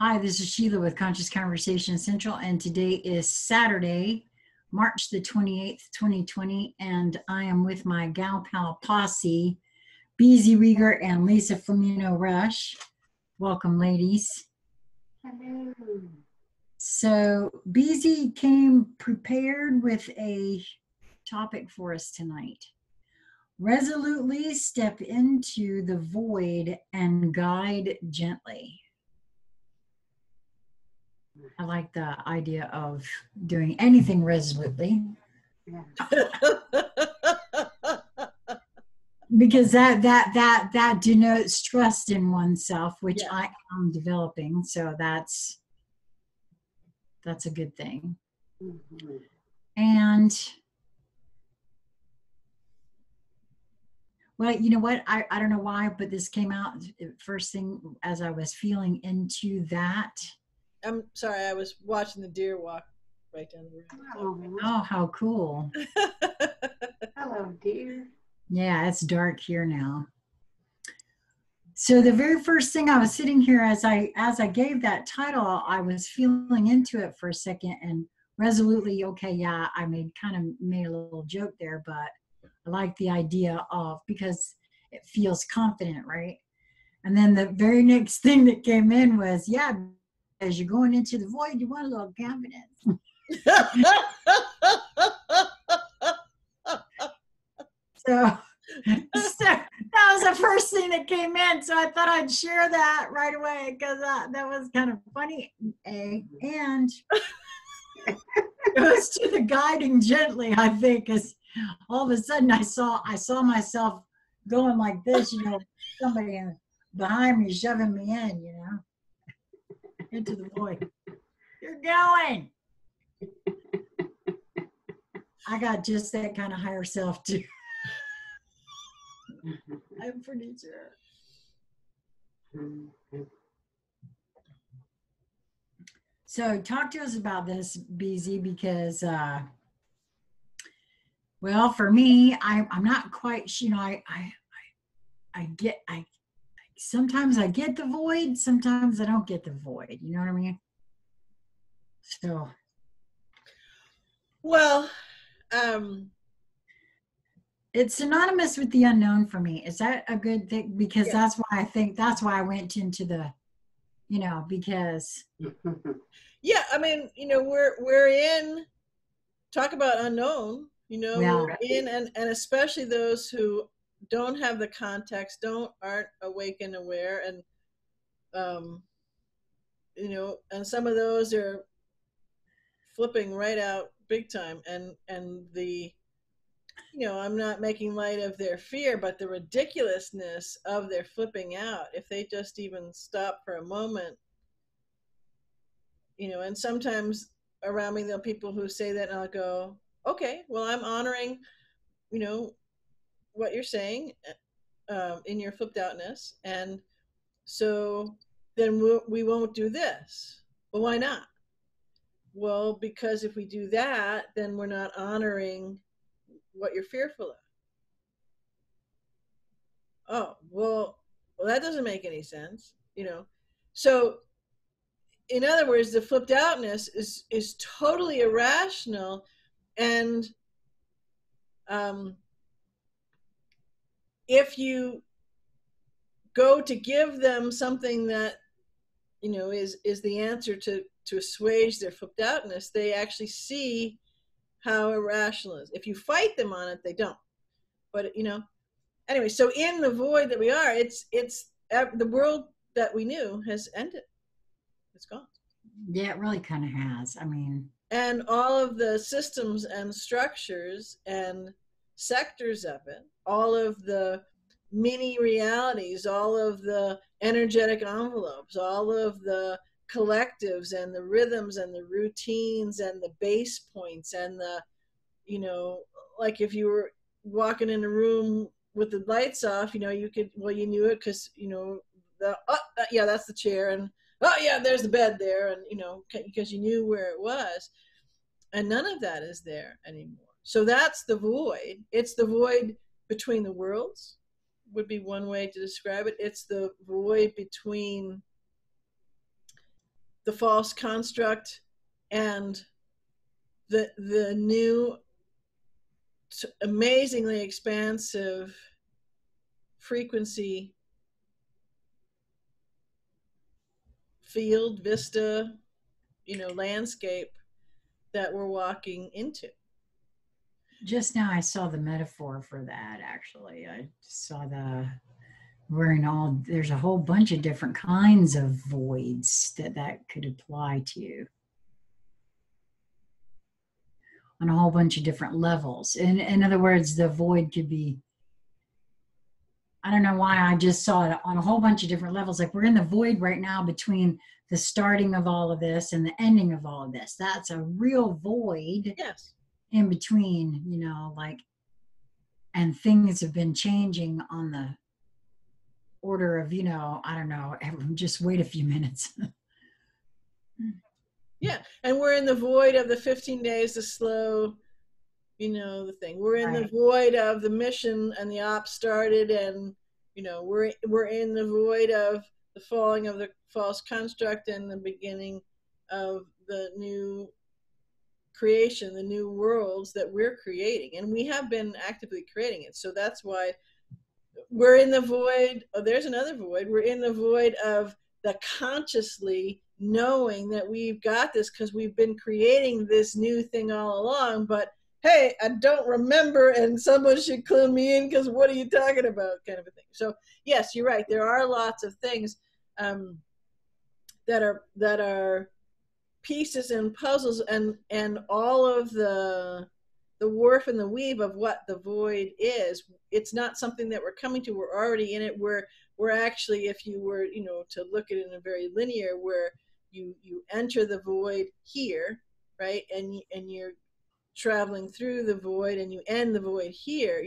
Hi, this is Sheila with Conscious Conversation Central, and today is Saturday, March the 28th, 2020, and I am with my gal pal posse, Beezy Rieger and Lisa Flameno Rush. Welcome, ladies. Hello. So, Beezy came prepared with a topic for us tonight. Resolutely step into the void and guide gently. I like the idea of doing anything resolutely. Yeah. Because that denotes trust in oneself, which Yeah. I am developing. So that's a good thing. Mm-hmm. And well, you know what? I don't know why, but this came out first thing as I was feeling into that. I'm sorry, I was watching the deer walk right down the road. Oh, how cool. Hello, dear. Yeah, it's dark here now. So the very first thing I was sitting here as I gave that title, I was feeling into it for a second, and resolutely, okay, yeah, I made a little joke there, but I like the idea of, because it feels confident, right? And then the very next thing that came in was, yeah, as you're going into the void, you want a little confidence. So that was the first thing that came in. So I thought I'd share that right away because that was kind of funny. And it goes to the guiding gently, I think, because all of a sudden I saw myself going like this, somebody behind me shoving me in, into the void. You're going. I got just that kind of higher self too. I'm pretty sure. So talk to us about this, BZ, because well, for me, I'm not quite, I sometimes I get the void, sometimes I don't get the void. You know what I mean? So well, it's synonymous with the unknown for me. Is that a good thing? Because yeah. that's why I went into the, because yeah, I mean, we're in, talk about unknown, we're in, and especially those who don't have the context, aren't awake and aware, and and some of those are flipping right out big time, and the I'm not making light of their fear, but the ridiculousness of their flipping out, if they just even stop for a moment, and sometimes around me, there are people who say that, and I'll go, okay, well, I'm honoring, what you're saying in your flipped outness. And so then we won't do this. Well, why not? Well, because if we do that, then we're not honoring what you're fearful of. Oh, well, that doesn't make any sense, So, in other words, the flipped outness is totally irrational, and if you go to give them something that is the answer to assuage their flipped outness, they actually see how irrational it is. If you fight them on it, they don't. But anyway, so in the void that we are, it's the world that we knew has ended. It's gone. Yeah, it really kind of has. I mean, and all of the systems and structures and sectors of it, all of the mini realities, all of the energetic envelopes, all of the collectives and the rhythms and the routines and the base points and the, like if you were walking in a room with the lights off, you knew it because, yeah, that's the chair, and oh yeah, there's the bed there, and because you knew where it was, and none of that is there anymore. So that's the void. It's the void between the worlds, would be one way to describe it. It's the void between the false construct and the new amazingly expansive frequency field, vista, landscape that we're walking into. Just now I saw the metaphor for that, actually. I saw there's a whole bunch of different kinds of voids that could apply to on a whole bunch of different levels. In other words, the void could be, I don't know why I just saw it on a whole bunch of different levels. Like we're in the void right now between the starting of all of this and the ending of all of this. That's a real void. Yes. In between, and things have been changing on the order of, I don't know, just wait a few minutes. Yeah. And we're in the void of the 15 days to slow, the thing. We're in the void of the mission and the op started, and, we're in the void of the falling of the false construct and the beginning of the new creation, the new worlds that we're creating. And we have been actively creating it. So that's why we're in the void. Oh, there's another void. We're in the void of the consciously knowing that we've got this because we've been creating this new thing all along. But hey, I don't remember, and someone should clue me in because what are you talking about, kind of a thing. So yes, you're right. There are lots of things that are pieces and puzzles, and all of the warp and the weave of what the void is. It's not something that we're coming to. We're already in it. We're actually, if you were, to look at it in a very linear, where you enter the void here, right, and you're traveling through the void, and you end the void here.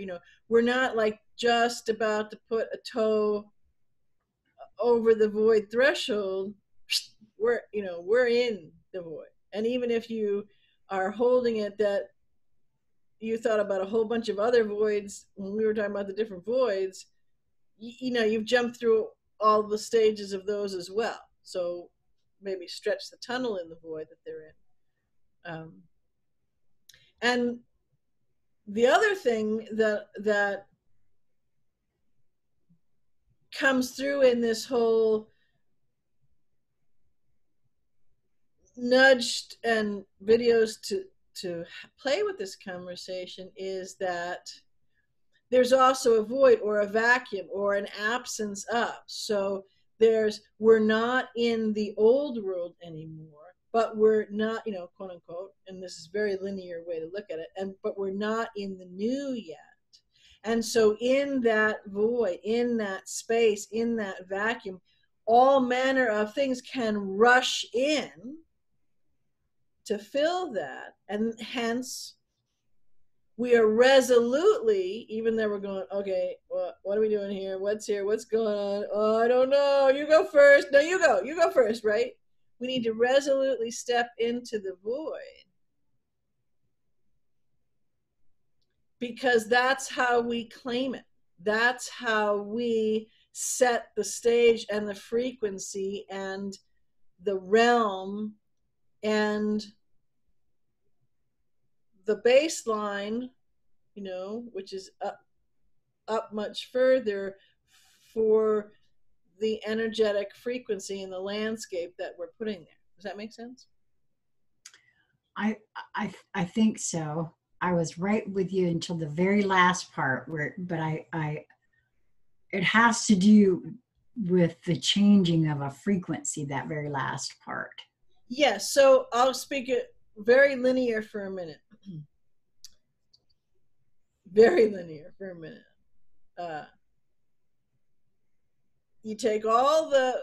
We're not like just about to put a toe over the void threshold. We're in the void. And even if you are holding it, that you thought about a whole bunch of other voids when we were talking about the different voids, you've jumped through all the stages of those as well. So maybe stretch the tunnel in the void that they're in. And the other thing that comes through in this whole nudged and videos to play with this conversation is that there's also a void or a vacuum or an absence of. So we're not in the old world anymore, but we're not, quote unquote, and this is a very linear way to look at it, but we're not in the new yet. And so in that void, in that space, in that vacuum, all manner of things can rush in to fill that. And hence, we are resolutely, even though we're going, okay, what are we doing here? What's here? What's going on? Oh, I don't know. You go first. No, you go first, right? We need to resolutely step into the void, because that's how we claim it. That's how we set the stage and the frequency and the realm and the baseline, which is up much further for the energetic frequency in the landscape that we're putting there. Does that make sense? I think so. I was right with you until the very last part but it has to do with the changing of a frequency, that very last part. Yes. So I'll speak it very linear for a minute. Very linear for a minute. You take all the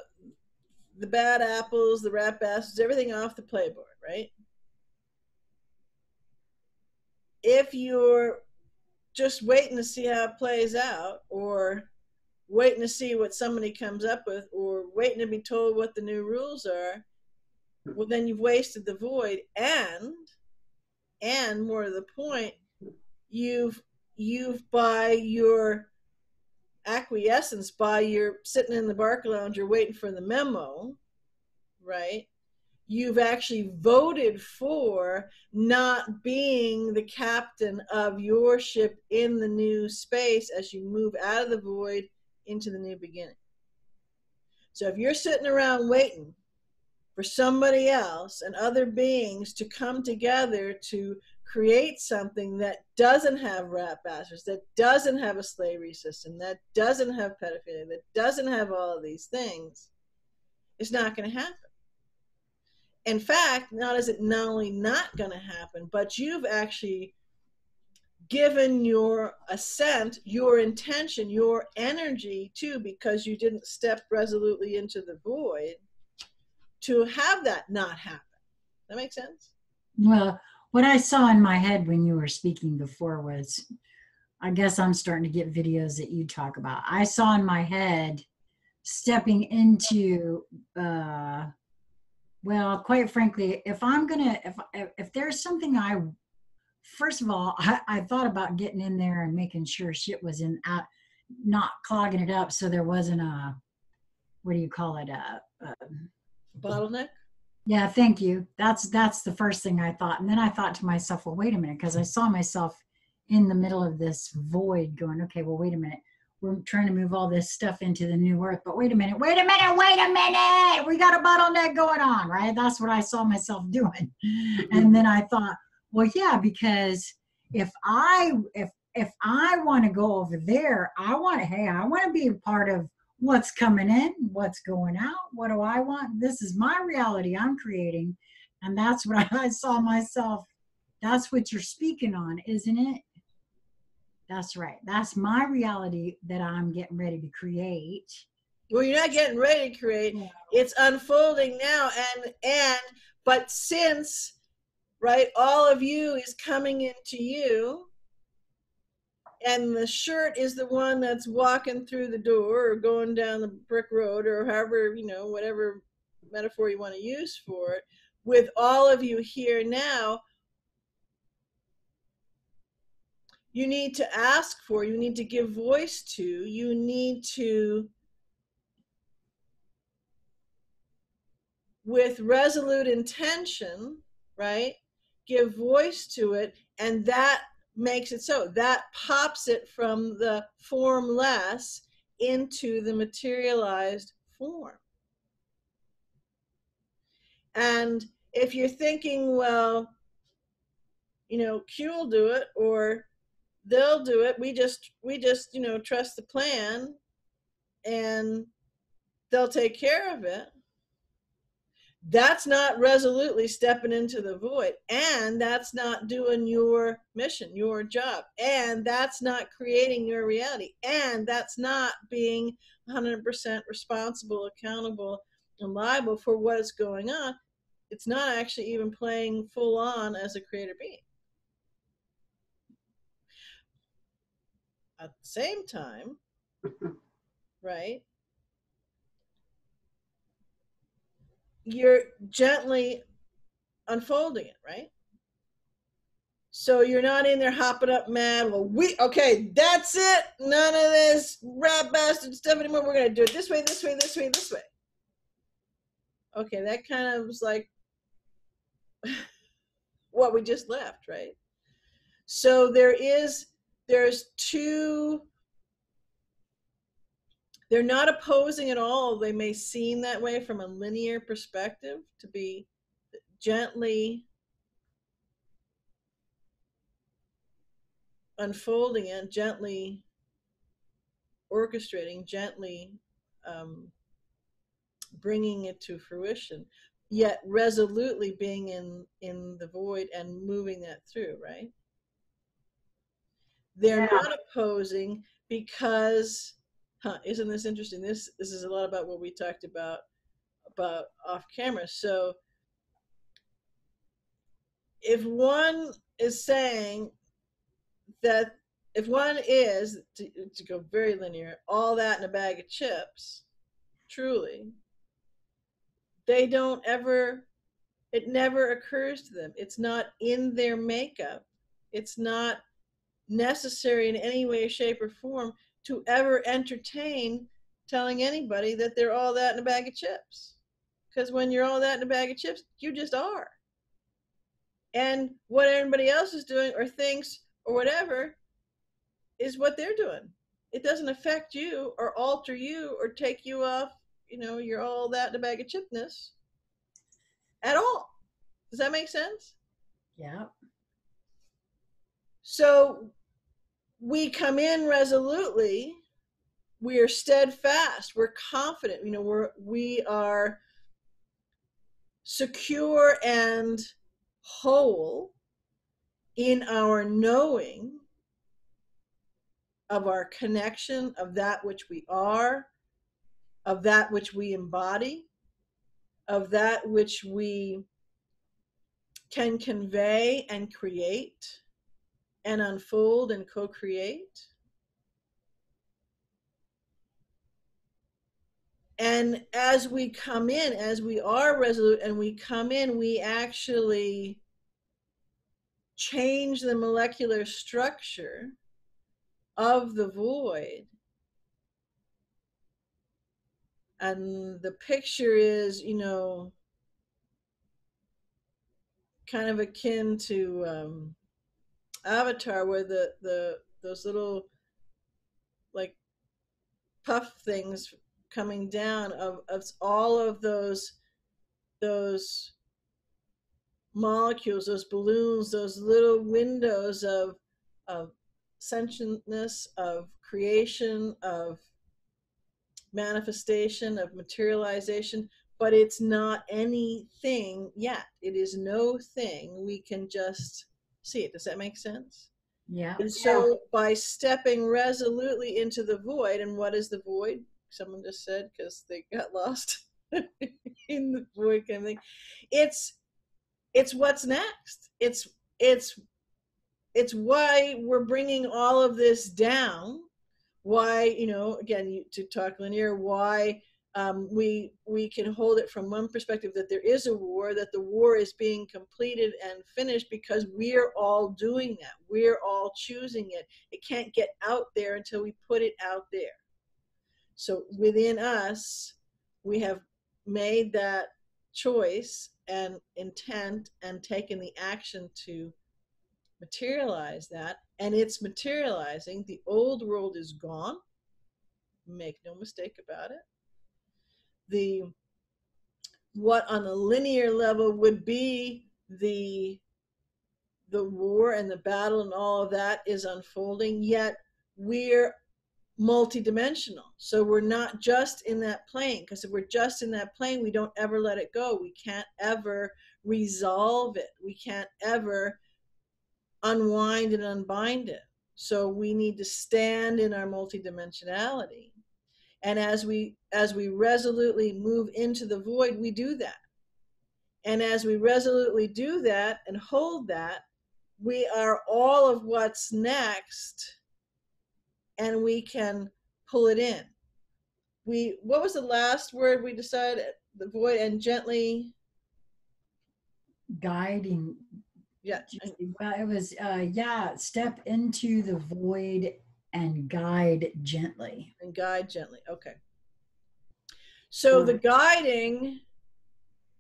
bad apples, the rat bastards, everything off the playboard, right? If you're just waiting to see how it plays out, or waiting to see what somebody comes up with, or waiting to be told what the new rules are, well, then you've wasted the void. And more to the point, you've by your acquiescence, by your sitting in the bark lounge, you're waiting for the memo, right? you've actually voted for not being the captain of your ship in the new space as you move out of the void into the new beginning. So if you're sitting around waiting for somebody else and other beings to come together to create something that doesn't have rat bastards, that doesn't have a slavery system, that doesn't have pedophilia, that doesn't have all of these things, it's not going to happen. In fact, not is it not only not going to happen, but you've actually given your assent, your intention, your energy too, because you didn't step resolutely into the void to have that not happen. That makes sense? Well, what I saw in my head when you were speaking before was, I guess I'm starting to get videos that you talk about. I saw in my head stepping into, well, quite frankly, if I'm gonna, if there's something first of all, I thought about getting in there and making sure shit was not clogging it up, so there wasn't a, what do you call it, Bottleneck? Yeah, thank you. That's the first thing I thought. And then I thought to myself, well, wait a minute, because I saw myself in the middle of this void going, okay, well, wait a minute. We're trying to move all this stuff into the new earth, but wait a minute. We got a bottleneck going on, right? That's what I saw myself doing. And then I thought, well, yeah, because if I want to go over there, I want to be a part of what's coming in, what's going out, what do I want? This is my reality I'm creating. And that's what I saw myself. That's what you're speaking on, isn't it? That's right. That's my reality that I'm getting ready to create. Well, you're not getting ready to create. Yeah. It's unfolding now. But since, right, all of you is coming into you, and the shirt is the one that's walking through the door or going down the brick road or however, whatever metaphor you want to use for it, with all of you here now, you need to ask for, you need to give voice to, you need to, with resolute intention, right, give voice to it, and that makes it so. That pops it from the formless into the materialized form. And if you're thinking, well, Q will do it, or they'll do it, we just trust the plan and they'll take care of it, that's not resolutely stepping into the void, and that's not doing your mission, your job, and that's not creating your reality, and that's not being 100% responsible, accountable, and liable for what is going on. It's not actually even playing full on as a creator being. At the same time, right, you're gently unfolding it, right? So you're not in there hopping up mad, well, okay, that's it, none of this rat bastard stuff anymore, we're going to do it this way, this way, this way, this way. Okay, that kind of was like what we just left, right? So there's two, they're not opposing at all. They may seem that way from a linear perspective, to be gently unfolding it, gently orchestrating, gently bringing it to fruition, yet resolutely being in the void and moving that through, right? They're not opposing because, isn't this interesting? This is a lot about what we talked about off camera. So if one is saying that, if one is, to go very linear, all that in a bag of chips, truly, they don't ever, it never occurs to them. It's not in their makeup. It's not necessary in any way, shape, or form to ever entertain telling anybody that they're all that in a bag of chips. Because when you're all that in a bag of chips, you just are. And what everybody else is doing or thinks or whatever is what they're doing. It doesn't affect you or alter you or take you off, you're all that in a bag of chipness at all. Does that make sense? Yeah. So we come in resolutely, we are steadfast, we're confident, we are secure and whole in our knowing of our connection, of that which we are, of that which we embody, of that which we can convey and create and unfold and co-create. And as we come in, as we are resolute and we come in, we actually change the molecular structure of the void. And the picture is, kind of akin to Avatar, where those little like puff things coming down of all of those molecules, those balloons, those little windows of sentientness, of creation, of manifestation, of materialization, but it's not anything yet. It is no thing. We can just see it. Does that make sense? Yeah. And so by stepping resolutely into the void, and what is the void? Someone just said, because they got lost in the void kind of thing. It's what's next. It's why we're bringing all of this down. Why, again, to talk linear, why we can hold it from one perspective, that there is a war, that the war is being completed and finished, because we're all doing that. We're all choosing it. It can't get out there until we put it out there. So within us, we have made that choice and intent and taken the action to materialize that, and it's materializing. The old world is gone, make no mistake about it. What on a linear level would be the war and the battle and all of that is unfolding, yet we're multidimensional. So we're not just in that plane, because if we're just in that plane, we don't ever let it go. We can't ever resolve it. We can't ever unwind and unbind it. So we need to stand in our multidimensionality. And as we resolutely move into the void, we do that. And as we resolutely do that and hold that, we are all of what's next, and we can pull it in. What was the last word we decided? The void and gently guiding. Yeah. Well, it was step into the void and guide gently. And guide gently. Okay. So the guiding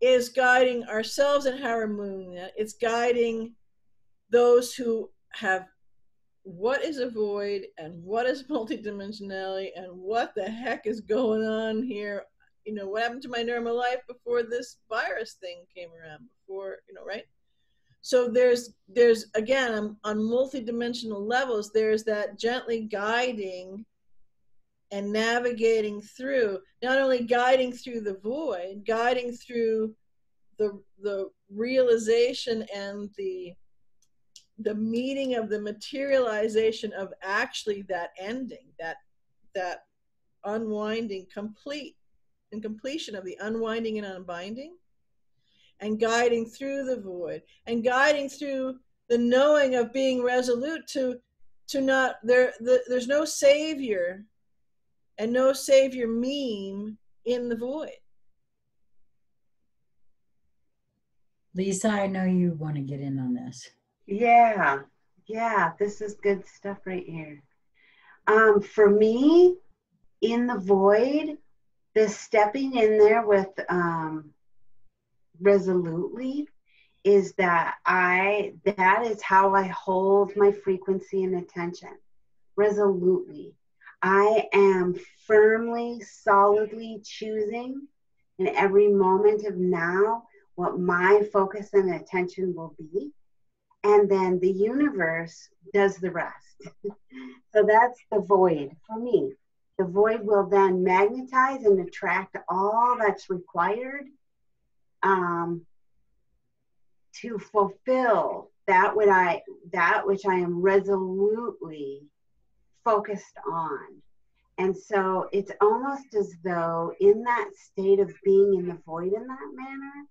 is guiding ourselves and how we're moving that. It's guiding those who have what is a void and what is multidimensionality and what the heck is going on here. What happened to my normal life before this virus thing came around, before, right? So there's again, on multidimensional levels, there's that gently guiding and navigating through, not only guiding through the void, guiding through the realization and the meeting of the materialization of actually that ending, that unwinding, completion of the unwinding and unbinding, and guiding through the void, and guiding through the knowing of being resolute to not there's no savior and no savior meme in the void. Lisa, I know you want to get in on this. Yeah, this is good stuff right here. For me, in the void, the stepping in there with resolutely is that that is how I hold my frequency and attention. Resolutely. I am firmly, solidly choosing in every moment of now what my focus and attention will be. And then the universe does the rest. So that's the void for me. The void will then magnetize and attract all that's required to fulfill that which I am resolutely focused on. And so it's almost as though in that state of being in the void in that manner,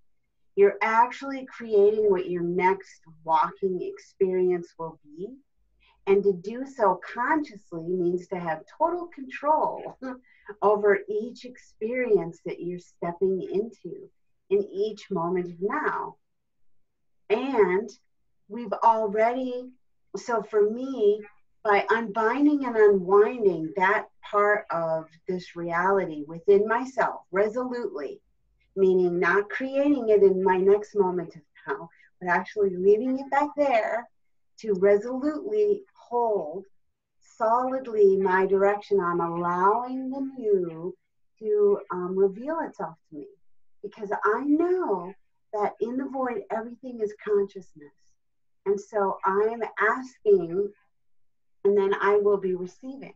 you're actually creating what your next walking experience will be. And to do so consciously means to have total control over each experience that you're stepping into in each moment of now. And we've already, so for me, by unbinding and unwinding that part of this reality within myself, resolutely, meaning not creating it in my next moment of now, but actually leaving it back there to resolutely hold solidly my direction on allowing the new to reveal itself to me. Because I know that in the void, everything is consciousness. And so I'm asking, and then I will be receiving.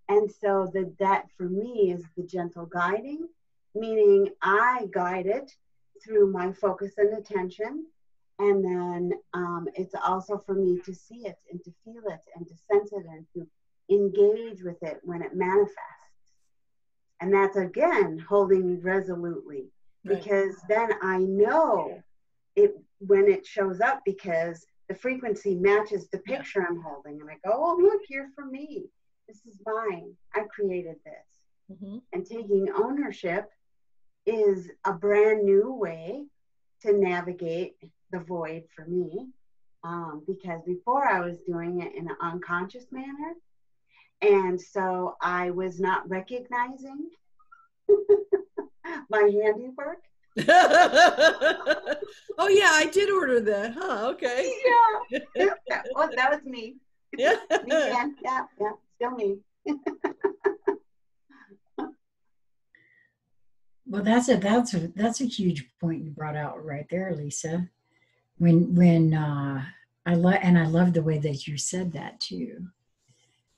And so that for me is the gentle guiding, meaning I guide it through my focus and attention. And then it's also for me to see it and to feel it and to sense it and to engage with it when it manifests. And that's, again, holding resolutely. Right. Because then I know it when it shows up, because the frequency matches the picture I'm holding. And I go, oh, look, you're for me. This is mine. I created this. Mm-hmm. And taking ownership is a brand new way to navigate the void for me. Because before I was doing it in an unconscious manner. And so I was not recognizing my handiwork. Oh yeah, I did order that, huh? Okay. Yeah. That was me. Yeah. Me again. Yeah, still me. Well, that's a huge point you brought out right there, Lisa. When I love the way that you said that too,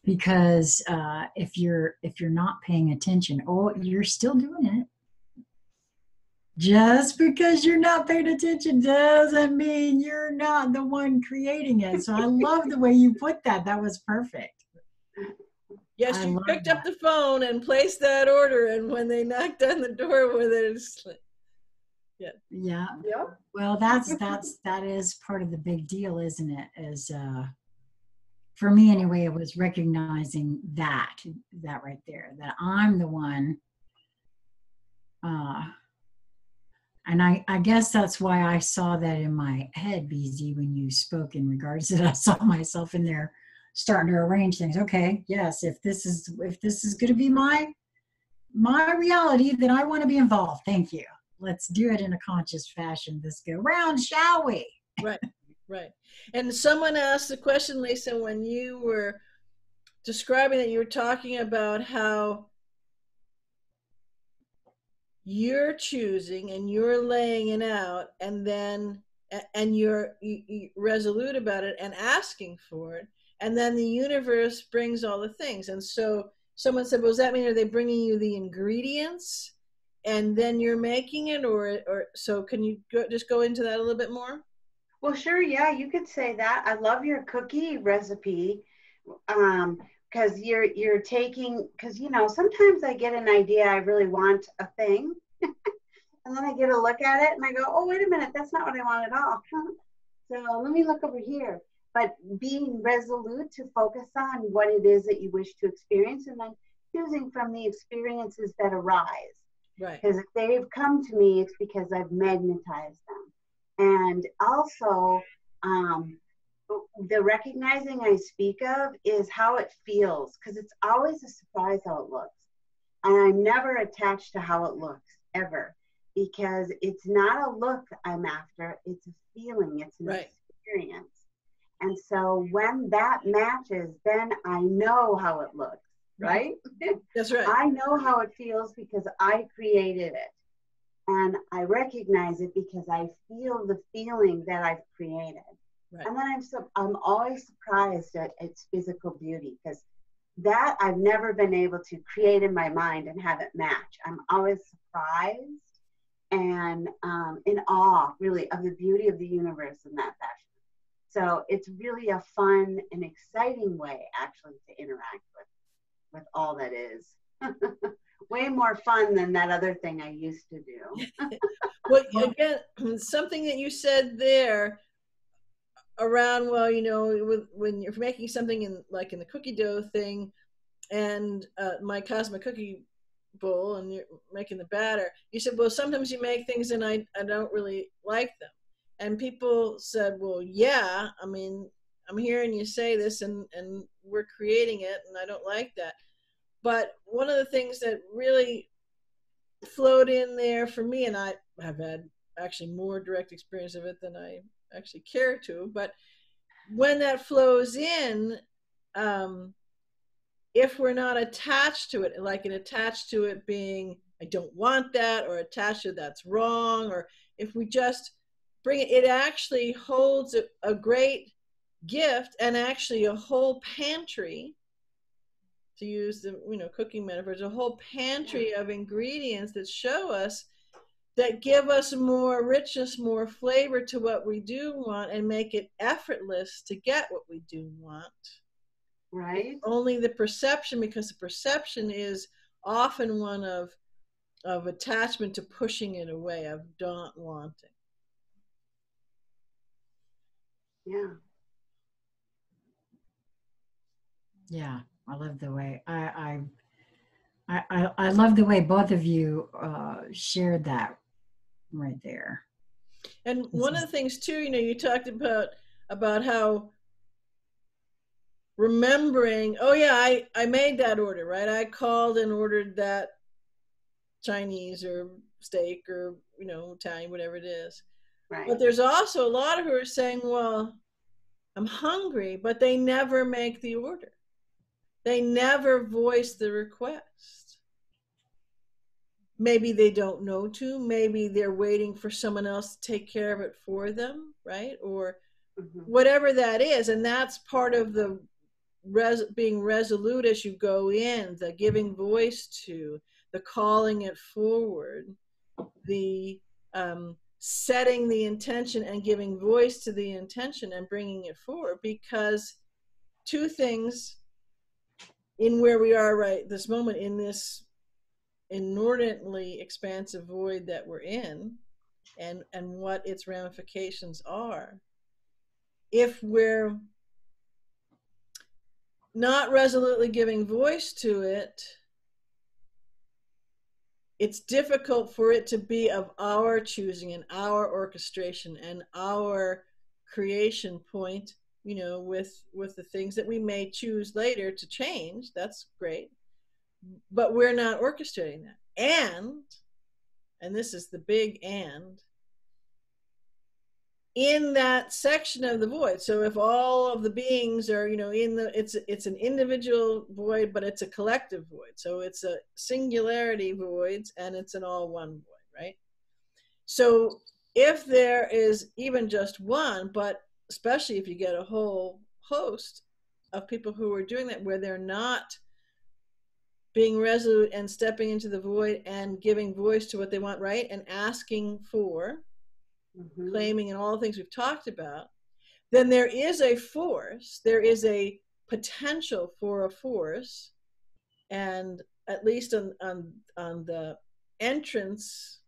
because if you're not paying attention, you're still doing it. Just because you're not paying attention doesn't mean you're not the one creating it. So I love the way you put that. That was perfect. Yes, you picked up the phone and placed that order, and when they knocked on the door with it, it's like, yeah. Well, that is part of the big deal, isn't it? Is for me anyway, it was recognizing that right there, that I'm the one. And I guess that's why I saw that in my head, BZ, when you spoke in regards to that. I saw myself in there starting to arrange things. Okay, yes, if this is going to be my reality, then I want to be involved. Thank you. Let's do it in a conscious fashion this go round, shall we? Right. And someone asked the question, Lisa, when you were describing it, you were talking about how you're choosing and you're laying it out, and then you're resolute about it and asking for it, and then the universe brings all the things. And so someone said, well, does that mean, are they bringing you the ingredients and then you're making it, or so can you just go into that a little bit more? Well, sure. Yeah, you could say that. I love your cookie recipe. Because you're taking, because sometimes I get an idea, I really want a thing, and then I get a look at it and I go, oh, wait a minute, that's not what I want at all. So let me look over here. But being resolute to focus on what it is that you wish to experience, and then choosing from the experiences that arise. Right. Because if they've come to me, it's because I've magnetized them. And also, the recognizing I speak of is how it feels, because it's always a surprise how it looks. And I'm never attached to how it looks, ever. because it's not a look I'm after, it's a feeling, it's an Right. experience. And so when that matches, then I know how it looks, right? That's right. I know how it feels because I created it. And I recognize it because I feel the feeling that I've created. Right. And then I'm always surprised at its physical beauty, because that I've never been able to create in my mind and have it match. I'm always surprised and in awe, really, of the beauty of the universe in that fashion. So it's really a fun and exciting way, actually, to interact with all that is. Way more fun than that other thing I used to do. Well, again, something that you said there around, well, you know, when you're making something in the cookie dough thing, and my cosmic cookie bowl, and you're making the batter, you said, well, sometimes you make things and I don't really like them. And people said, well, yeah, I mean, I'm hearing you say this, and we're creating it, and I don't like that. But one of the things that really flowed in there for me, and I have had actually more direct experience of it than I actually care to, but when that flows in, if we're not attached to it, like it attached to it being, I don't want that, or attached to that's wrong, or if we just bring it, it actually holds a great gift, and actually a whole pantry, to use the cooking metaphors, a whole pantry of ingredients that show us, that give us more richness, more flavor to what we do want, and make it effortless to get what we do want. Right. It's only the perception, because the perception is often one of attachment to pushing it away, of not wanting. Yeah. Yeah, I love the way I love the way both of you shared that right there. And one of the things too, you talked about how remembering, oh yeah, I made that order, right? I called and ordered that Chinese or steak or Italian, whatever it is. Right. But there's also a lot of who are saying, well, I'm hungry, but they never make the order. They never voice the request. Maybe they don't know to, maybe they're waiting for someone else to take care of it for them, right? Or whatever that is. And that's part of the being resolute as you go in, the giving voice to, the calling it forward, the setting the intention and giving voice to the intention and bringing it forward. Because two things in where we are right this moment, in this inordinately expansive void that we're in, and what its ramifications are, if we're not resolutely giving voice to it, it's difficult for it to be of our choosing and our orchestration and our creation point, with the things that we may choose later to change. That's great, but we're not orchestrating that. And this is the big and, in that section of the void. So if all of the beings are, it's an individual void, but it's a collective void. So it's a singularity void, and it's an all one void, right? So if there is even just one, but especially if you get a whole host of people who are doing that, where they're not being resolute and stepping into the void and giving voice to what they want, right? And asking for, claiming, and all the things we've talked about, then there is a force, there is a potential for a force, and at least on the entrance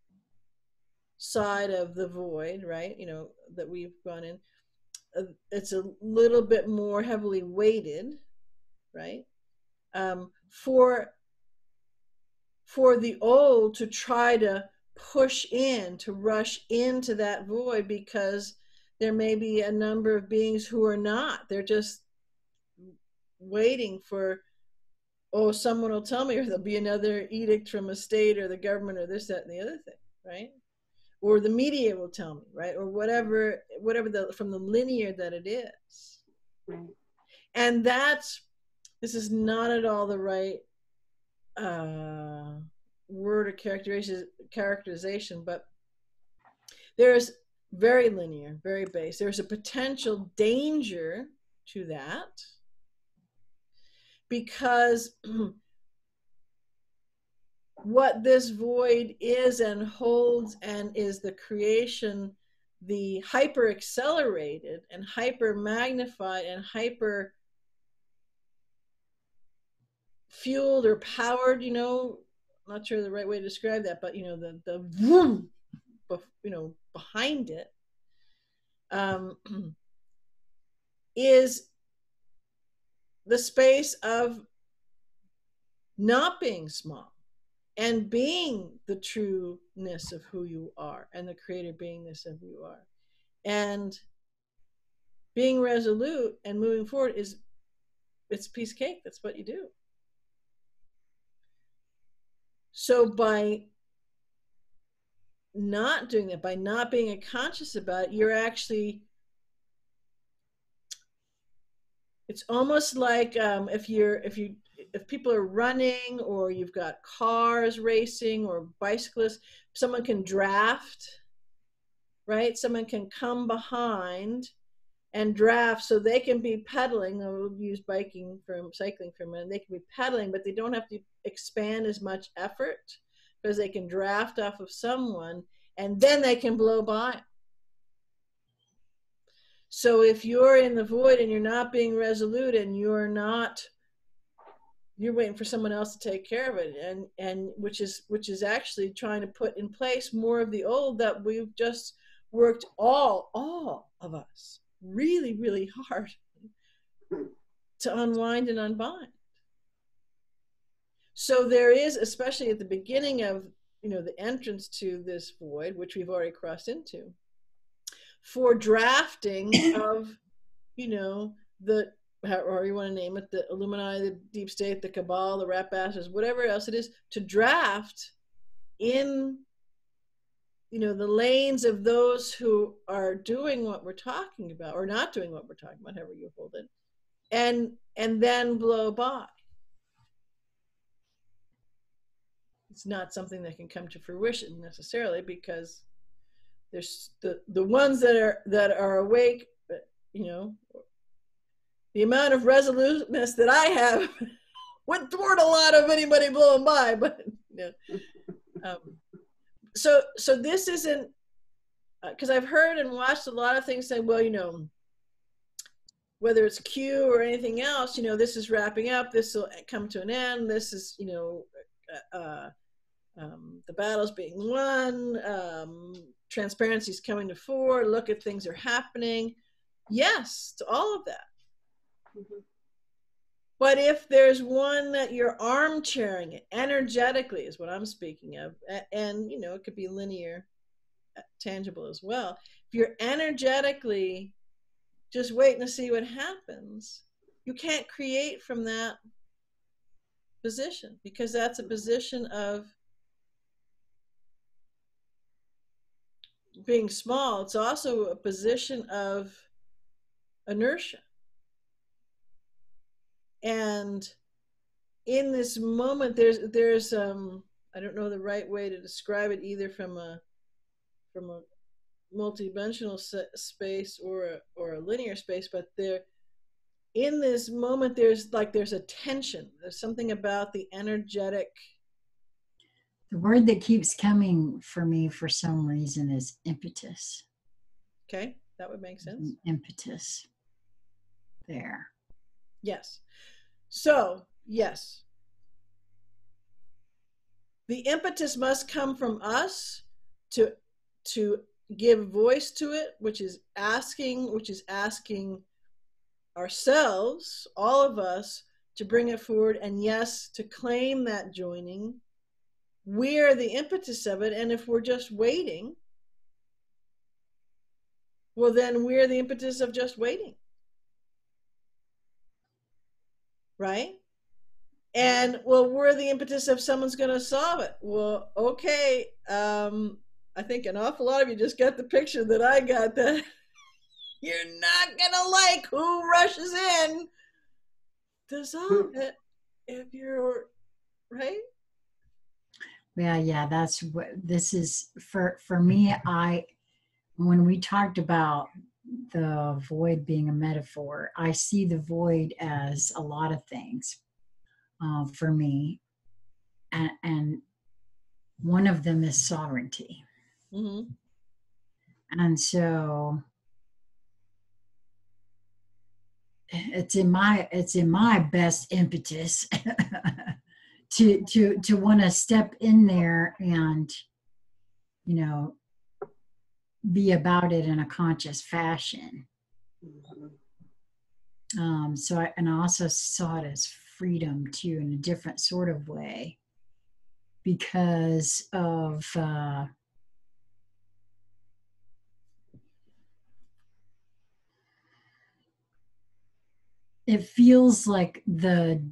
side of the void, right, that we've gone in, it's a little bit more heavily weighted, right, for the old to try to push in, to rush into that void, because there may be a number of beings who are not. They're just waiting for, oh, someone will tell me, or there'll be another edict from a state or the government or this, that, and the other thing. right? Or the media will tell me, right? Or whatever from the linear that it is. Right. And this is not at all the right word or characterization, but there's very linear, very base. There's a potential danger to that because what this void is and holds and is the creation, the hyper accelerated and hyper magnified and hyper fueled or powered, I'm not sure the right way to describe that, but the vroom, behind it is the space of not being small and being the trueness of who you are and the creator beingness of who you are. And being resolute and moving forward it's a piece of cake. That's what you do. So by not doing that, by not being conscious about it, you're actually, it's almost like if people are running or you've got cars racing or bicyclists, someone can draft, right? Someone can come behind and draft so they can be pedaling. I'll use cycling for a minute. They can be pedaling, but they don't have to expand as much effort because they can draft off of someone and then they can blow by. So if you're in the void and you're not being resolute and you're waiting for someone else to take care of it, and which is actually trying to put in place more of the old that we've just worked all of us really, really hard to unwind and unbind. So there is, especially at the beginning of the entrance to this void, which we've already crossed into, for drafting of the, however you want to name it, the Illuminati, the deep state, the cabal, the rat bastards, whatever else it is, to draft in the lanes of those who are doing what we're talking about or not doing what we're talking about, however you hold it, and then blow by. It's not something that can come to fruition necessarily because there's the ones that are awake, the amount of resoluteness that I have would thwart a lot of anybody blowing by, but so this isn't, because I've heard and watched a lot of things say, well, whether it's Q or anything else, this is wrapping up, this will come to an end, this is, the battle's being won, transparency's coming to fore, look at things are happening. Yes, to all of that. Mm-hmm. But if there's one that you're armchairing it energetically is what I'm speaking of, and it could be linear, tangible as well. If you're energetically just waiting to see what happens, you can't create from that position because that's a position of being small. It's also a position of inertia. And in this moment, there's I don't know the right way to describe it, either from a multidimensional space or a linear space, but in this moment there's a tension. There's something about the energetic. The word that keeps coming for me for some reason is impetus. Okay, that would make sense. Impetus there. Yes. So, yes. The impetus must come from us to give voice to it, which is asking ourselves, all of us, to bring it forward, and yes, to claim that joining. We're the impetus of it, and if we're just waiting, well, then we're the impetus of just waiting. Right? And, well, we're the impetus of someone's going to solve it. Well, okay, I think an awful lot of you just got the picture that I got, that you're not gonna like who rushes in. Dissolve it if you're right. Yeah, that's what this is for me. When we talked about the void being a metaphor, I see the void as a lot of things for me, and one of them is sovereignty. Mm-hmm. And so it's in my best impetus to want to step in there and, you know, be about it in a conscious fashion. So I also saw it as freedom too, in a different sort of way, because of it feels like the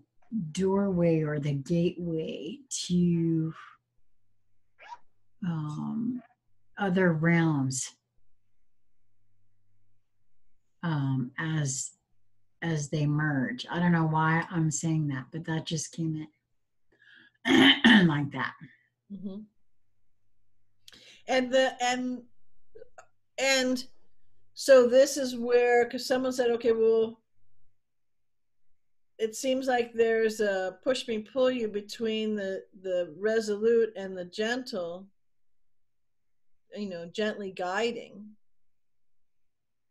doorway or the gateway to other realms, as they merge. I don't know why I'm saying that, but that just came in like that. Mm-hmm. And so this is where, because someone said, okay, well, it seems like there's a push me pull you between the resolute and the gentle, you know, gently guiding,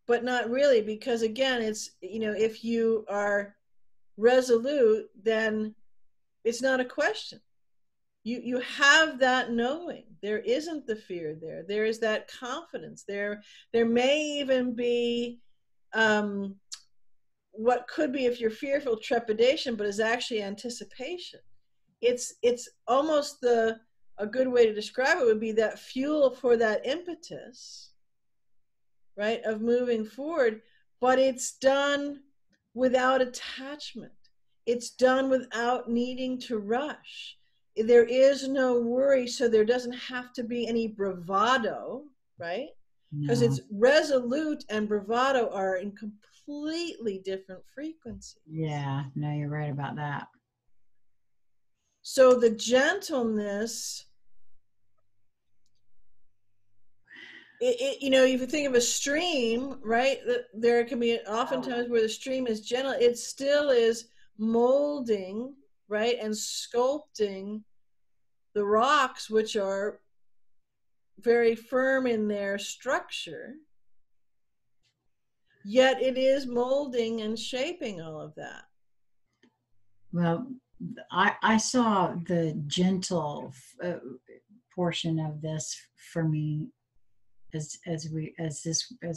but not really, because again, it's, you know, if you are resolute, then it's not a question. You have that knowing. There isn't the fear there. There is that confidence. There may even be what could be, if you're fearful, trepidation, but is actually anticipation. It's almost a good way to describe it would be that fuel for that impetus, right, of moving forward, but it's done without attachment. It's done without needing to rush. There is no worry, so there doesn't have to be any bravado, right? Because it's resolute and bravado are in completely different frequencies. Yeah, no, you're right about that. So the gentleness, you know, if you think of a stream, right, there can be oftentimes where the stream is gentle, it still is molding, right, and sculpting the rocks, which are very firm in their structure, yet it is molding and shaping all of that. Well, I saw the gentle portion of this for me as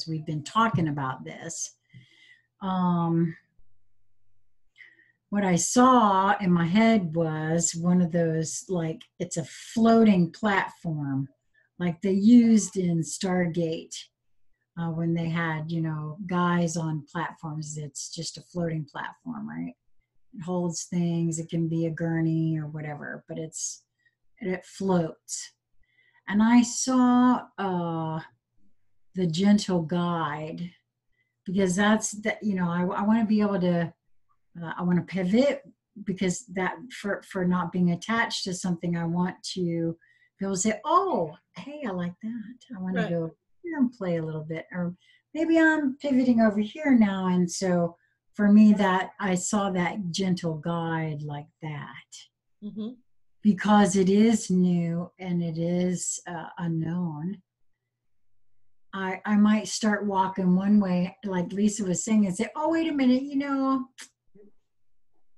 we've been talking about this. What I saw in my head was one of those, like, it's a floating platform, like they used in Stargate when they had, you know, guys on platforms. It's just a floating platform, right? It holds things. It can be a gurney or whatever, but it floats. And I saw the gentle guide, because that's that, you know, I want to be able to I want to pivot, because that for not being attached to something, I want to be able to say, oh, hey, I like that. I want to go here and play a little bit, or maybe I'm pivoting over here now. And so for me, that I saw that gentle guide like that, because it is new and it is unknown. I might start walking one way, like Lisa was saying, and say, oh, wait a minute, you know,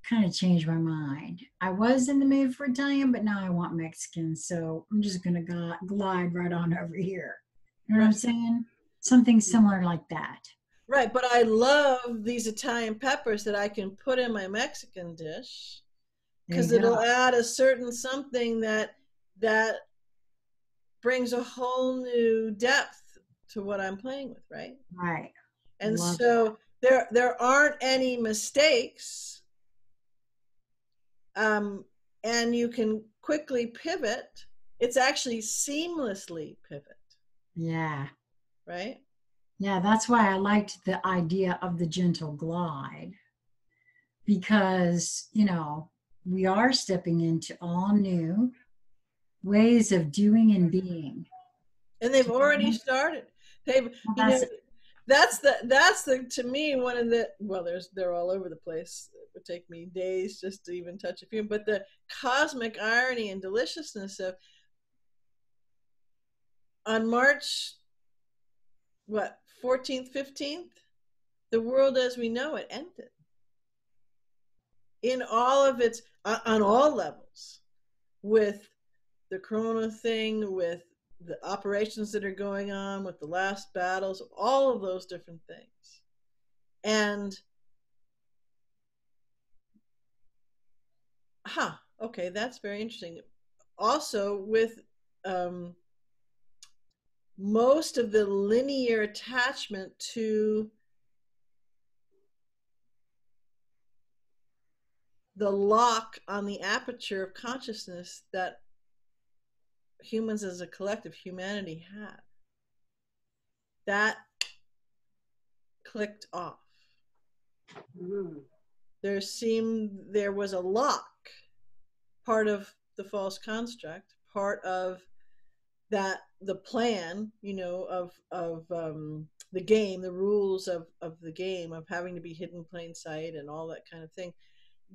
kind of changed my mind. I was in the mood for Italian, but now I want Mexican. So I'm just going to glide right on over here. You know what I'm saying? Something similar like that. Right. But I love these Italian peppers that I can put in my Mexican dish, because it'll add a certain something that brings a whole new depth to what I'm playing with. Right. Right. And so there aren't any mistakes. And you can quickly pivot It's actually seamlessly pivot, Yeah. right? Yeah, that's why I liked the idea of the gentle glide, because, we are stepping into all new ways of doing and being. And they've already started. They've, Well, you know, that's the to me one of the, well, they're all over the place. It would take me days just to even touch a few, but the cosmic irony and deliciousness of, on March, what, 14th, 15th, the world as we know it ended in all of its, on all levels, with the Corona thing, with the operations that are going on, with the last battles, all of those different things. And, okay, that's very interesting. Also, with most of the linear attachment to the lock on the aperture of consciousness that humans as a collective, humanity, had, that clicked off. Mm. There was a lock, part of the false construct, part of that, the plan, of the game, the rules of the game, of having to be hidden in plain sight and all that kind of thing,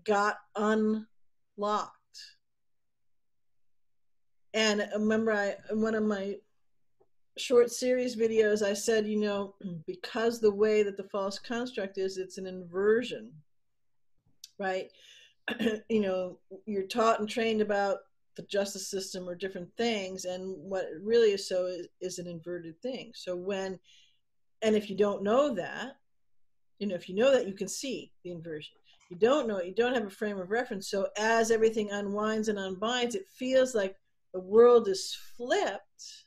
got unlocked. And remember, in one of my short series videos, I said, because the way that the false construct is, it's an inversion, right? You're taught and trained about the justice system or different things, and what it really is is an inverted thing. So and if you don't know that, if you know that, you can see the inversion. You don't know it, you don't have a frame of reference. So as everything unwinds and unbinds, it feels like the world is flipped,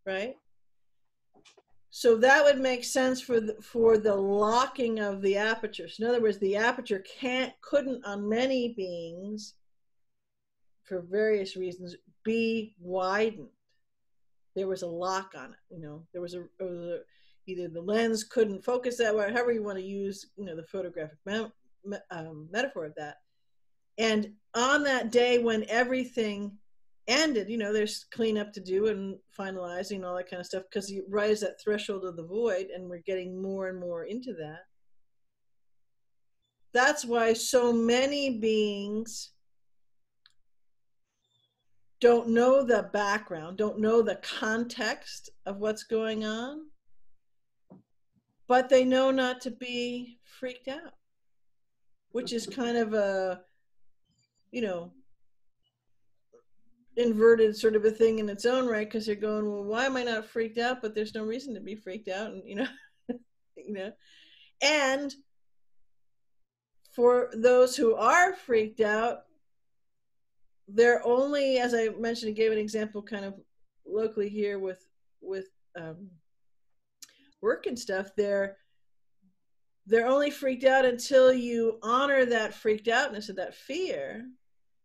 right? So that would make sense for the locking of the aperture. So in other words, the aperture couldn't on many beings, for various reasons, be widened. There was a lock on it. There was either the lens couldn't focus that way, however you want to use, the photographic metaphor of that. And on that day when everything ended, there's cleanup to do and finalizing, all that kind of stuff, because you rise that threshold of the void, and we're getting more and more into that. That's why so many beings don't know the background, don't know the context of what's going on, but they know not to be freaked out, which is kind of a, inverted sort of a thing in its own right, because you're going, well, why am I not freaked out? But there's no reason to be freaked out. And and for those who are freaked out, they're only, as I mentioned, I gave an example kind of locally here with work and stuff. They're only freaked out until you honor that freaked outness of that fear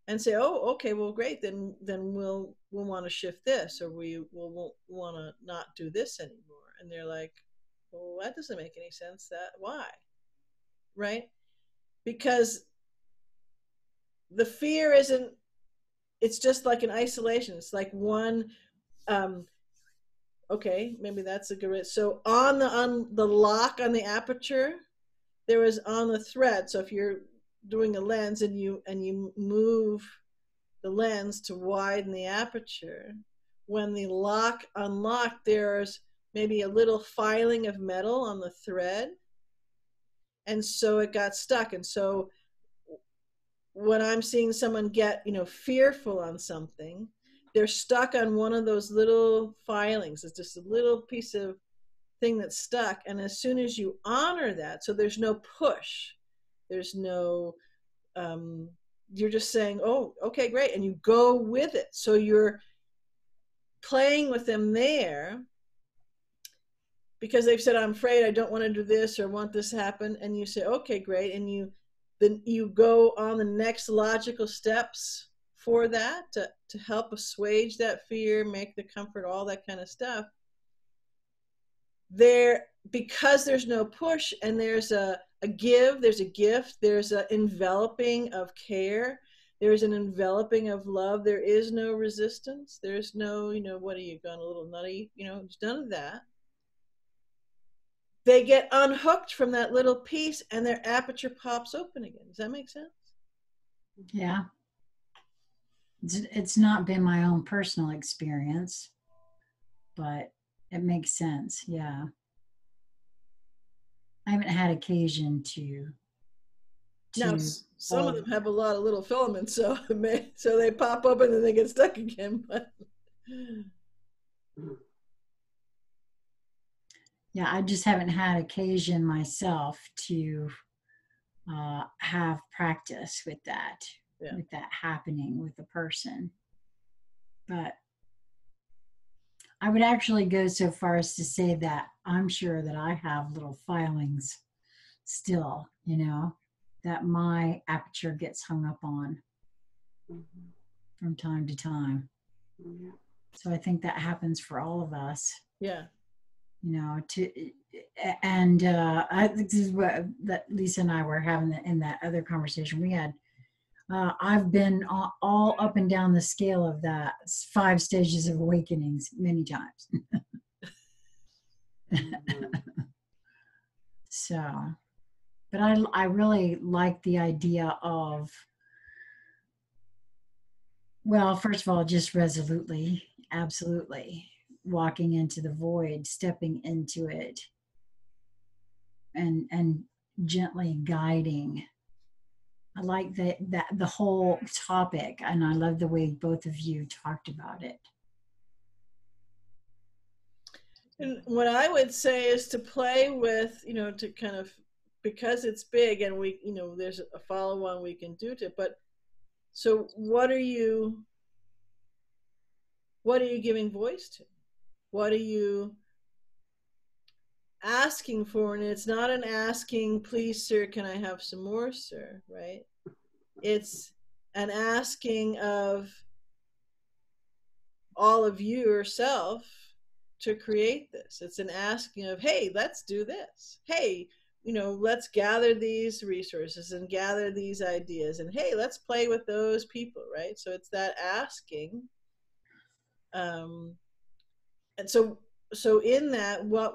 and say, oh, okay, well, great, then we'll want to shift this, or we will want to not do this anymore. And they're like, well, that doesn't make any sense. Why? Right? Because the fear isn't, it's just like an isolation. It's like one, okay, maybe that's a good, so on the lock on the aperture, there is on the thread. So if you're doing a lens and you move the lens to widen the aperture, when the lock unlocked, there's maybe a little filing of metal on the thread, and so it got stuck. And so when I'm seeing someone get fearful on something, they're stuck on one of those little filings. It's just a little piece of thing that's stuck. And as soon as you honor that, so there's no push, there's no you're just saying, oh, okay, great, and you go with it. So you're playing with them there because they've said, I'm afraid, I don't want to do this, or want this to happen, and you say, okay, great, and then you go on the next logical steps for that, to help assuage that fear, make the comfort, all that kind of stuff, because there's no push and there's a give, there's a gift, there's an enveloping of care, there's an enveloping of love. There is no resistance. There's no, what are you, gone a little nutty? There's none of that. They get unhooked from that little piece and their aperture pops open again. Does that make sense? Yeah. It's not been my own personal experience, but it makes sense. Yeah. I haven't had occasion to now, some of them have a lot of little filaments, so they pop open and they get stuck again. But yeah, I just haven't had occasion myself to have practice with that, with that happening with a person. But I would actually go so far as to say that I'm sure that I have little filings still, that my aperture gets hung up on from time to time. Yeah. So I think that happens for all of us. Yeah. This is what that Lisa and I were having in that other conversation we had. I've been all up and down the scale of that 5 stages of awakenings many times. So, but I really like the idea of, well, first of all, just resolutely, absolutely, walking into the void, stepping into it, and gently guiding. I like that the whole topic, and I love the way both of you talked about it. And what I would say is to play with, to kind of, because it's big and we, there's a follow-on we can do to it. But so what are you giving voice to? What are you asking for? And it's not an asking, please, sir, can I have some more, sir, right? It's an asking of all of you yourself to create this. It's an asking of, hey, let's do this. Hey, let's gather these resources and gather these ideas, and hey, let's play with those people, right? So it's that asking. And so in that, what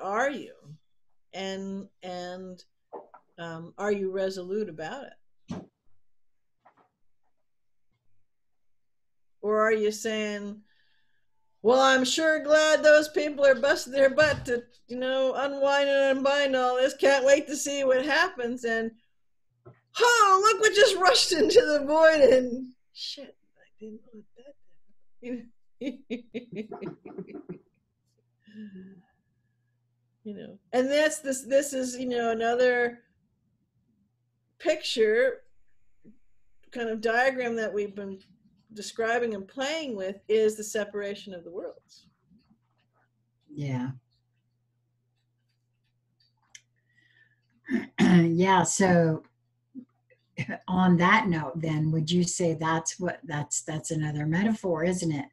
are you? And are you resolute about it? Or are you saying, well, I'm sure glad those people are busting their butt to, unwind and unbind all this. Can't wait to see what happens. And, oh, look what just rushed into the void, and shit, I didn't want that. And that's this is, another picture, kind of diagram that we've been describing and playing with, is the separation of the worlds. Yeah. Yeah. So on that note, then, would you say that's another metaphor, isn't it?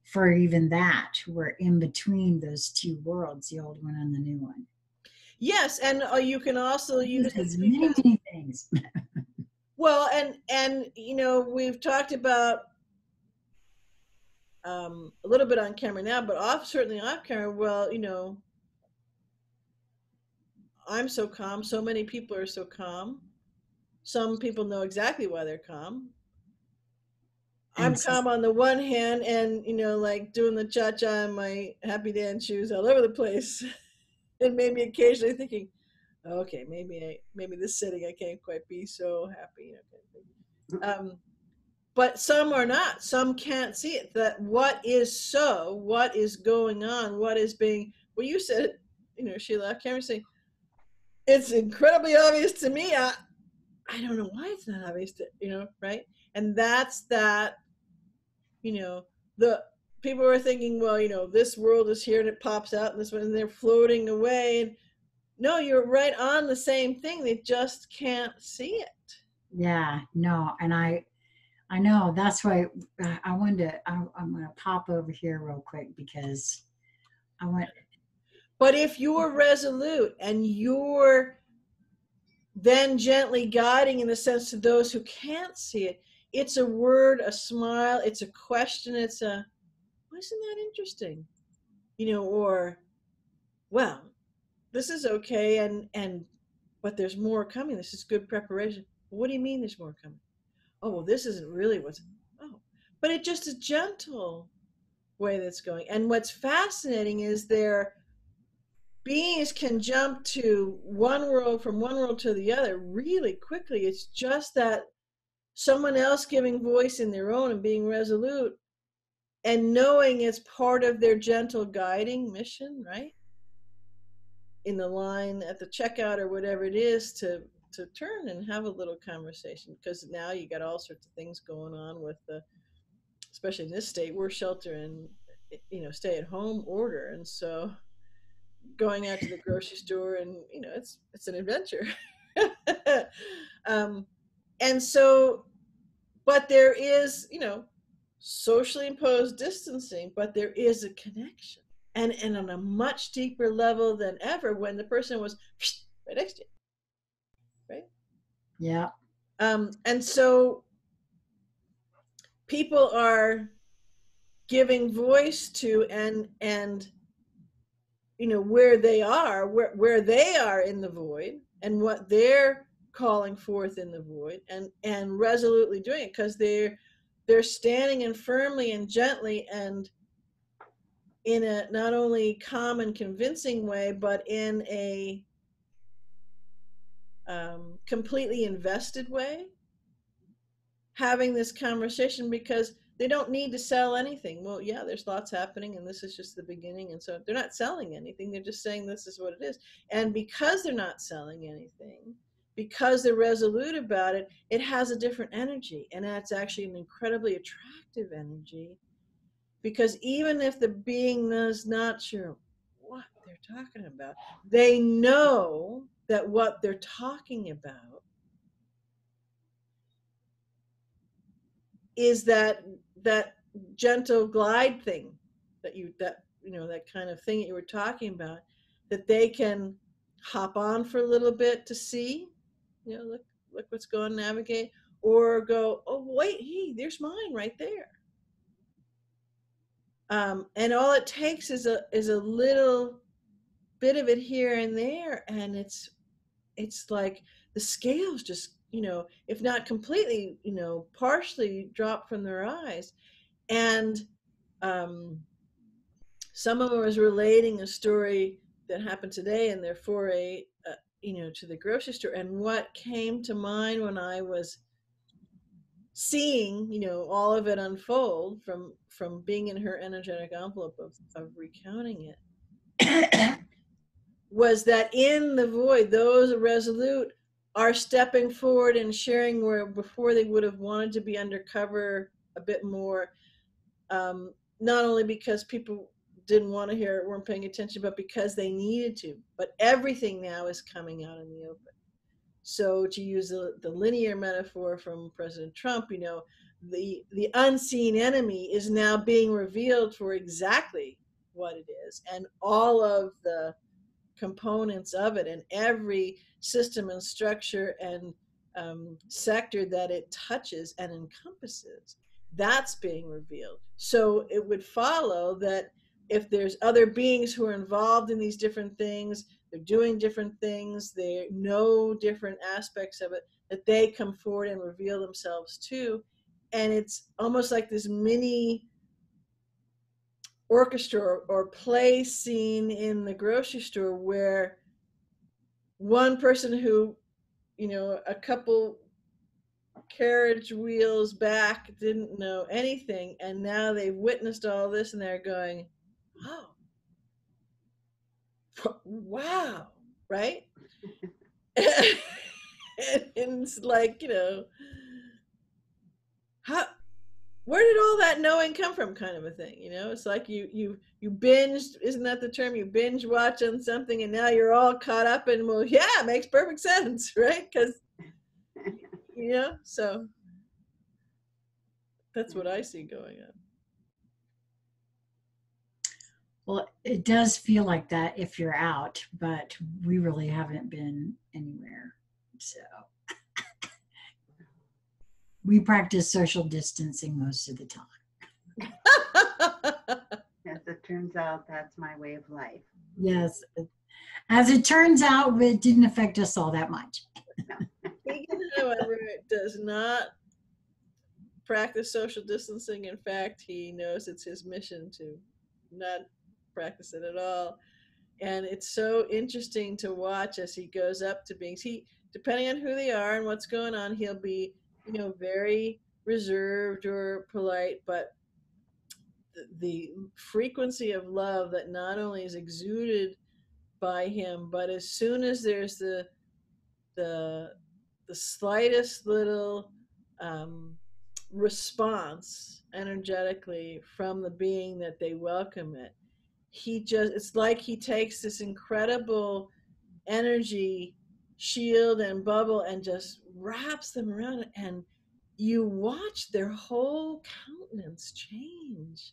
For even that, we're in between those 2 worlds, the old one and the new one. Yes, and you can also use many things. Well, and we've talked about a little bit on camera now, but certainly off camera. Well, I'm so calm. So many people are so calm. Some people know exactly why they're calm. I'm calm on the one hand, and like doing the cha-cha in my happy dance shoes all over the place, and maybe occasionally thinking, okay, maybe this setting I can't quite be so happy. But some are not. Some can't see it. That what is going on, what is being. Well, you said, Sheila, I can't say. It's incredibly obvious to me. I don't know why it's not obvious to right. And that's that. The people are thinking, well, this world is here and it pops out, and this one, and they're floating away. And no, you're right on the same thing. They just can't see it. Yeah, no, and I know that's why I wanted to. I'm going to pop over here real quick because I want. But if you're resolute and you're then gently guiding in the sense to those who can't see it, it's a word, a smile, it's a question, it's a, well, isn't that interesting? Or, well, this is okay, and but there's more coming. This is good preparation. What do you mean there's more coming? Oh, well, this isn't really what's, oh, but it's just a gentle way that's going. And what's fascinating is their beings can jump to one world from one world to the other really quickly. It's just that someone else giving voice in their own and being resolute and knowing it's part of their gentle guiding mission, right? In the line at the checkout or whatever it is to turn and have a little conversation, because now you got all sorts of things going on with the, especially in this state, we're shelter and stay at home order, and so going out to the grocery store and it's an adventure. And so, but there is socially imposed distancing, but there is a connection, and on a much deeper level than ever when the person was right next to you, right? Yeah. And so people are giving voice to and where they are, where they are in the void, and what they're calling forth in the void, and resolutely doing it, because they're standing in firmly and gently and in a not only calm and convincing way, but in a completely invested way, having this conversation, because they don't need to sell anything. Well, yeah, there's lots happening, and this is just the beginning. And so they're not selling anything. They're just saying this is what it is. And because they're not selling anything, because they're resolute about it, it has a different energy. And that's actually an incredibly attractive energy, because even if the being is not sure what they're talking about, they know that what they're talking about is that gentle glide thing that kind of thing that you were talking about, that they can hop on for a little bit to see, look what's going, navigate, or go, oh wait, hey, there's mine right there. And all it takes is a little bit of it here and there, and it's like the scales just, if not completely, partially drop from their eyes. And someone was relating a story that happened today in their foray, to the grocery store. And what came to mind when I was seeing, all of it unfold from being in her energetic envelope of recounting it, was that in the void, those resolute are stepping forward and sharing where before they would have wanted to be undercover a bit more, not only because people didn't want to hear it, weren't paying attention, but because they needed to. But everything now is coming out in the open. So to use the linear metaphor from President Trump, the unseen enemy is now being revealed for exactly what it is, and all of the components of it, and every system and structure and sector that it touches and encompasses, that's being revealed. So it would follow that if there's other beings who are involved in these different things, they're doing different things, they know different aspects of it, that they come forward and reveal themselves too. And it's almost like this mini orchestra or play scene in the grocery store, where one person who, a couple carriage wheels back didn't know anything, and now they've witnessed all this and they're going, oh, wow, right? And it's like, how, where did all that knowing come from, kind of a thing. It's like you binged, isn't that the term, you binge watch on something and now you're all caught up, and well, yeah, it makes perfect sense, right? Because you know, so that's what I see going on. Well, it does feel like that if you're out, but we really haven't been anywhere. So we practice social distancing most of the time. As it turns out, that's my way of life. Yes. As it turns out, it didn't affect us all that much. Keegan, however, does not practice social distancing. In fact, he knows it's his mission to not practice it at all. And it's so interesting to watch as he goes up to beings. He, depending on who they are and what's going on, he'll be, very reserved or polite, but the frequency of love that not only is exuded by him, but as soon as there's the slightest little response energetically from the being that they welcome it, it's like he takes this incredible energy shield and bubble and just wraps them around it, and you watch their whole countenance change.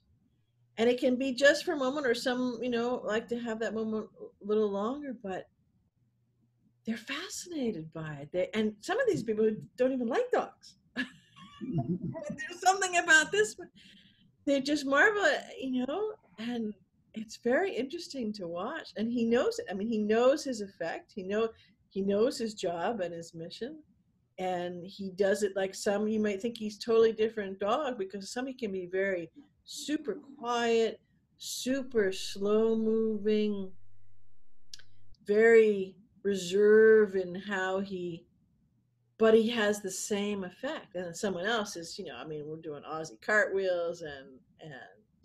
And it can be just for a moment, or some like to have that moment a little longer, but they're fascinated by it. And some of these people don't even like dogs. There's something about this, they just marvel at, and it's very interesting to watch. And he knows it. I mean, he knows his effect. He knows his job and his mission. And he does it like some, you might think he's totally different dog, because some he can be very super quiet, super slow moving, very reserved in how but he has the same effect. And then someone else is, we're doing Aussie cartwheels and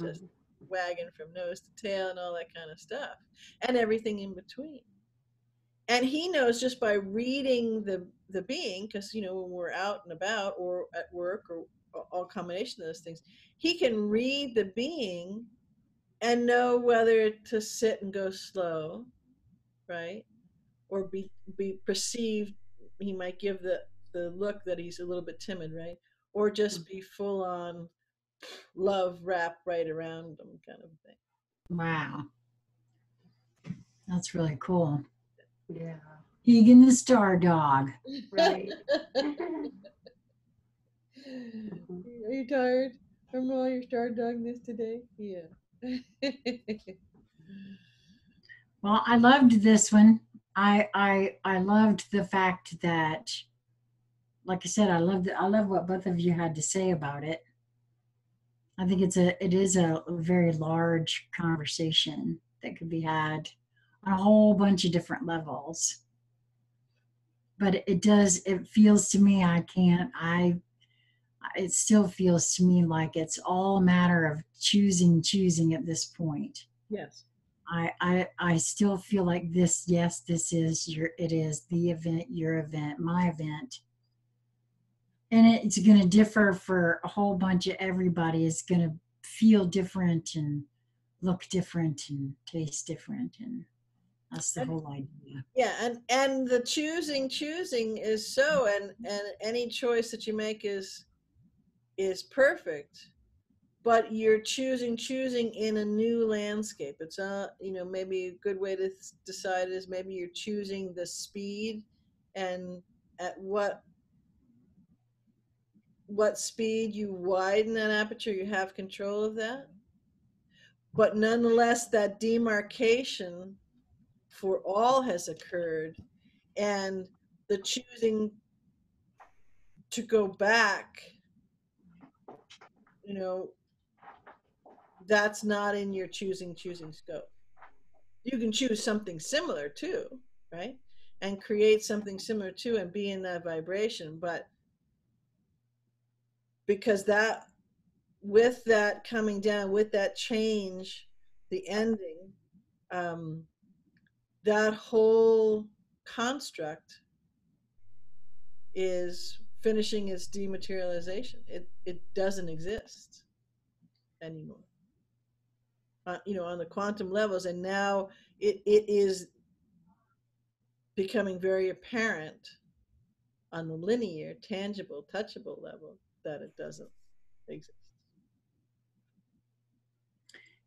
just wagging from nose to tail and all that kind of stuff, and everything in between. And he knows just by reading the being, because when we're out and about or at work or all combination of those things, he can read the being and know whether to sit and go slow, right, or be perceived. He might give the look that he's a little bit timid, right, or just be full on love wrapped right around them, kind of thing. Wow, that's really cool. Yeah. Egan the Star Dog. Right. Are you tired from all your star dogness today? Yeah. Well, I loved this one. I loved the fact that, like I said, I love what both of you had to say about it. I think it is a very large conversation that could be had on a whole bunch of different levels. But it feels to me, it still feels to me like it's all a matter of choosing at this point. Yes. I still feel like this is the event, your event, my event. And it's going to differ for a whole bunch of everybody. It's going to feel different and look different and taste different. And that's the whole idea. Yeah. And the choosing is so, and any choice that you make is perfect, but you're choosing in a new landscape. It's maybe a good way to decide is maybe you're choosing the speed, and at what speed you widen that aperture, you have control of that. But nonetheless, that demarcation for all has occurred, and the choosing to go back, that's not in your choosing scope. You can choose something similar too, right, and create something similar too, and be in that vibration. But because that, with that coming down, with that change, the ending, that whole construct is finishing its dematerialization. It doesn't exist anymore. On the quantum levels, and now it is becoming very apparent on the linear, tangible, touchable level that it doesn't exist.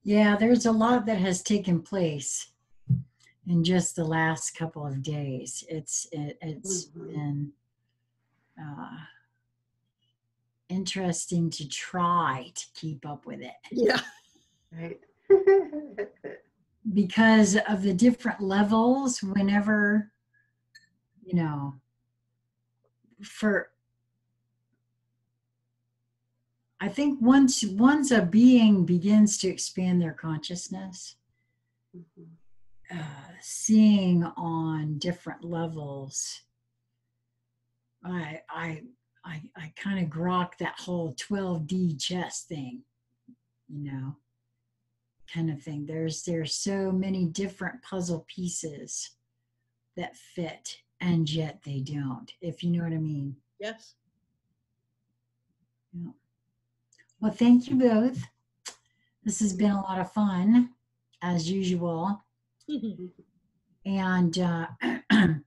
Yeah, there's a lot that has taken place in just the last couple of days. It's been interesting to try to keep up with it. Yeah. Right. Because of the different levels, whenever, I think once a being begins to expand their consciousness, seeing on different levels, I kind of grok that whole 12D chess thing, kind of thing. There's so many different puzzle pieces that fit, and yet they don't, if you know what I mean. Yes. Yeah. Well, thank you both. This has been a lot of fun, as usual. And I'm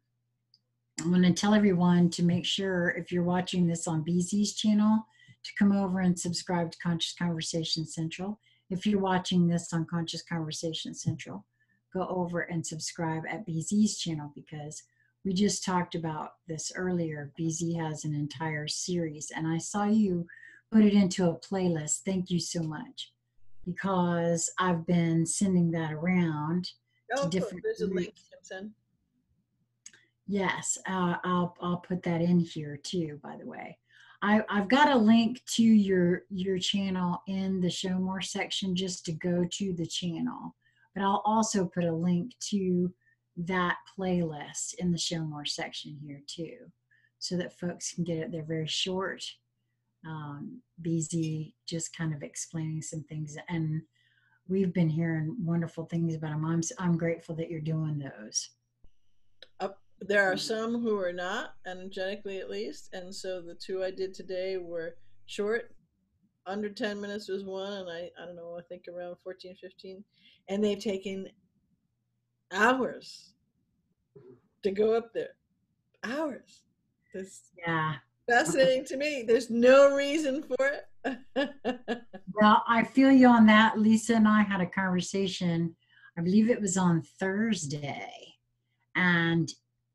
going to tell everyone to make sure, if you're watching this on BZ's channel, to come over and subscribe to Conscious Conversation Central. If you're watching this on Conscious Conversation Central, go over and subscribe at BZ's channel, because we just talked about this earlier. BZ has an entire series, and I saw you put it into a playlist. Thank you so much, because I've been sending that around to different There's a groups. link, Simpson. Yes, I'll put that in here too, by the way. I've got a link to your channel in the show more section, just to go to the channel. But I'll also put a link to that playlist in the show more section here too, so that folks can get it. They're very short. BZ just kind of explaining some things, and we've been hearing wonderful things about them. I'm grateful that you're doing those. There are some who are not, energetically at least, and so the two I did today were short. Under 10 minutes was one, and I don't know, I think around 14, 15, and they've taken hours to go up there. Hours. That's fascinating to me. There's no reason for it. Well, I feel you on that. Lisa and I had a conversation, I believe it was on Thursday, and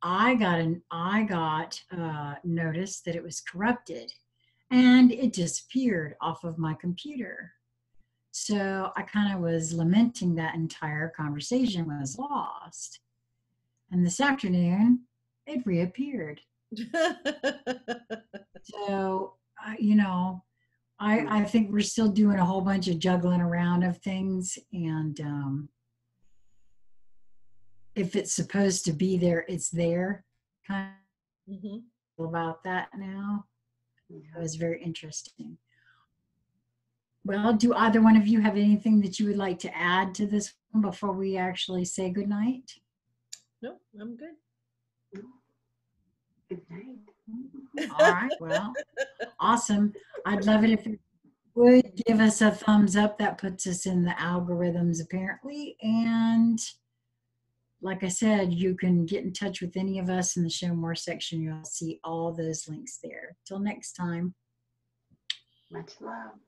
I got notice that it was corrupted, and it disappeared off of my computer. So I kind of was lamenting that entire conversation was lost. And this afternoon, it reappeared. So, I think we're still doing a whole bunch of juggling around of things. And if it's supposed to be there, it's there. Kind of about that now. It was very interesting. Well, do either one of you have anything that you would like to add to this one before we actually say goodnight? No, I'm good. Good night. All right, well, awesome. I'd love it if you would give us a thumbs up. That puts us in the algorithms, apparently. And like I said, you can get in touch with any of us in the show more section. You'll see all those links there. Till next time. Much love.